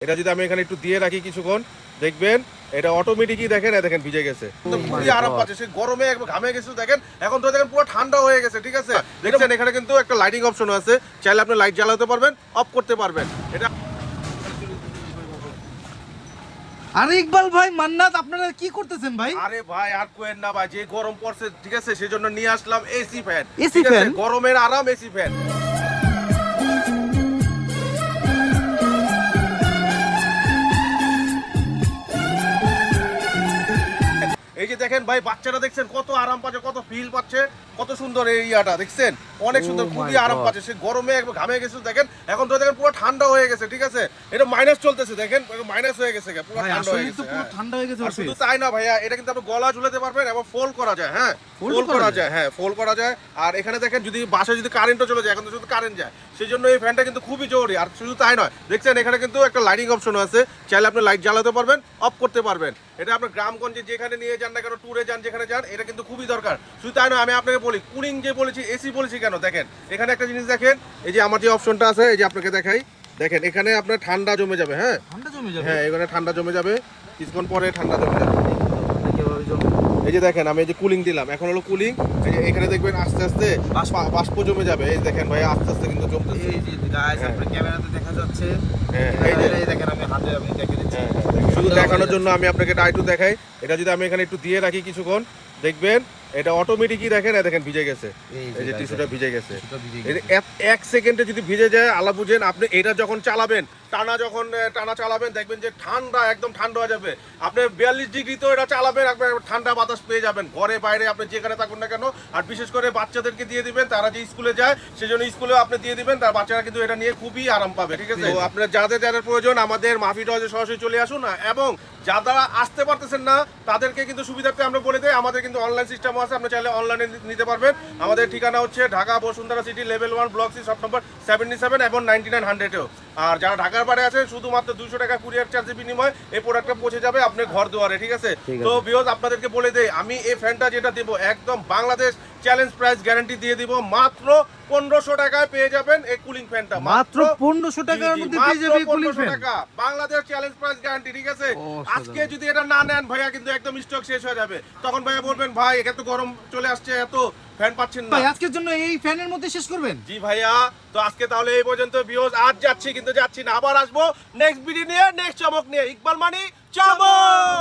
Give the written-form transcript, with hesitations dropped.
এটা যদি আমি এখানে একটু দিয়ে রাখি কিছুক্ষণ দেখবেন এটা অটোমেটিকই দেখেন দেখেন ভিজে গেছে খুবই আরাম পাচ্ছে সেই গরমে একদম ঘামে গেছে দেখেন এখন তো দেখেন পুরো ঠান্ডা হয়ে গেছে ঠিক আছে দেখছেন এখানে কিন্তু একটা লাইটিং অপশন আছে চাইলে আপনি লাইট জ্বালাতে পারবেন অফ করতে পারবেন এটা আরে ইকবাল ভাই মান্নাত আপনারা কি করতেছেন ভাই? আরে ভাই আর কোয়েন না ভাই যে গরম পড়ছে ঠিক আছে সেজন্য নিয়ে আসলাম এসি ফ্যান এসি ফ্যান গরমের আরাম এসি ফ্যান এই যে দেখেন ভাই বাচ্চারা দেখছেন কত আরাম পাচ্ছে কত ফিল পাচ্ছে কত সুন্দর এরিয়াটা দেখছেন অনেক সুন্দর খুবই আরাম পাচ্ছে সে গরমে একদম ঘামে গেছে দেখেন এখন তো দেখেন পুরো ঠান্ডা হয়ে গেছে ঠিক আছে এটা মাইনাস চলতেছে দেখেন মাইনাস হয়ে গেছে পুরো ঠান্ডা হয়ে গেছে পুরো ঠান্ডা হয়ে গেছে আর শুধু তাই না ভাইয়া এটা কিন্তু আপনি গলা ঝুলাতে পারবেন এবং ফোল্ড করা যায় হ্যাঁ ফোল্ড করা যায় হ্যাঁ ফোল্ড করা যায় আর এখানে দেখেন যদি বাসায় যদি কারেন্টও চলে যায় এখন তো শুধু কারেন্ট যায় সেই জন্য এই ফ্যানটা কিন্তু খুবই জরুরি আর শুধু তাই নয় দেখছেন এখানে কিন্তু একটা লাইটিং অপশন আছে চাইলে আপনি লাইট জ্বালাতে পারবেন অফ করতে পারবেন এটা আপনার গ্রামগঞ্জে যেখানে নিয়ে যান না কেন ট্যুরে যান যেখানে যান এটা কিন্তু খুবই দরকার শুধু তাই নয় আমি আপনাকে বলি কুলিং যে বলেছি এসি বলেছি কেন দেখেন এখানে একটা জিনিস দেখেন এই যে আমার যে অপশনটা আছে এই যে আপনাকে দেখাই দেখেন এখানে আপনার ঠান্ডা জমে যাবে হ্যাঁ ঠান্ডা জমে যাবে হ্যাঁ এখানে ঠান্ডা জমে যাবে কিছুক্ষণ পরে ঠান্ডা জমে যাবে এই যে দেখেন আমি এই যে কুলিং দিলাম এখন হলো কুলিং এই যে এখানে দেখবেন আস্তে আস্তে বাষ্প জমে যাবে এই দেখেন ভাই আস্তে আস্তে কিন্তু জমতেছে এই যে গাইস আপনার ক্যামেরাতে দেখা যাচ্ছে হ্যাঁ এই যে দেখেন আমি হাতে আমি দেখিয়ে দিচ্ছি শুধু দেখানোর জন্য আমি আপনাকে এটা একটু দেখাই এটা যদি আমি এখানে একটু দিয়ে রাখি কিছুক্ষণ দেখবেন এটা অটোমেটিকই দেখেন দেখেন ভিজে গেছে এই যে টিস্যুটা ভিজে গেছে এক সেকেন্ডে যদি ভিজে যায় আলা বুঝেন আপনি এটা যখন চালাবেন টানা চালাবেন দেখবেন যে ঠান্ডা একদম ঠান্ডা হয়ে যাবে আপনি 42 ডিগ্রিতেও এটা চালাবেন একবার ঠান্ডা বাতাস পেয়ে যাবেন ঘরে বাইরে আপনি যেখানে থাকুন না কেন আর বিশেষ করে বাচ্চাদেরকে দিয়ে দিবেন তারা যে স্কুলে যায় সেজন্য স্কুলেও আপনি দিয়ে দিবেন তার বাচ্চারা কিন্তু এটা নিয়ে খুবই আরাম পাবে ঠিক আছে তো আপনার যাদের যাদের প্রয়োজন আমাদের মাফি টয়েজে সরাসরি চলে আসুন না এবং যারা আসতে পারতেছেন না তাদেরকে কিন্তু সুবিধার্থে আমরা বলে দেই আমাদের কিন্তু অনলাইন সিস্টেম আছে আপনি চাইলে অনলাইনে নিতে পারবেন আমাদের ঠিকানা হচ্ছে Dhaka Bashundhara city level 1 block C shop number 77 এবং 9900-এও আর যারা ঢাকার বাইরে আছেন শুধুমাত্র 200 টাকা কুরিয়ার চার্জের বিনিময়ে এই প্রোডাক্টটা পৌঁছে যাবে আপনার ঘর দুয়ারে ঠিক আছে তো ভিউয়ার্স আপনাদেরকে বলে দেই আমি এই ফ্যানটা যেটা দেব একদম বাংলাদেশ চ্যালেঞ্জ প্রাইস গ্যারান্টি দিয়ে দিব মাত্র 1500 টাকায় পেয়ে যাবেন এই কুলিং ফ্যানটা মাত্র 1500 টাকার মধ্যে পেয়ে যাবেন কুলিং ফ্যান টাকা বাংলাদেশ চ্যালেঞ্জ প্রাইস গ্যারান্টি ঠিক আছে আজকে যদি এটা না নেন ভাইয়া কিন্তু একদম স্টক শেষ হয়ে যাবে তখন ভাইয়া বলবেন ভাই এত গরম চলে আসছে এত ফ্যান পাচ্ছেন না ভাই আজকের জন্য এই ফ্যানের মধ্যে শেষ করবেন জি ভাইয়া তো আজকে তাহলে এই পর্যন্ত ভিউয়ার্স আজ যাচ্ছি কিন্তু যাচ্ছি না আবার আসবো নেক্সট ভিডিও নিয়ে নেক্সট চমক নিয়ে ইকবাল মানি চমক।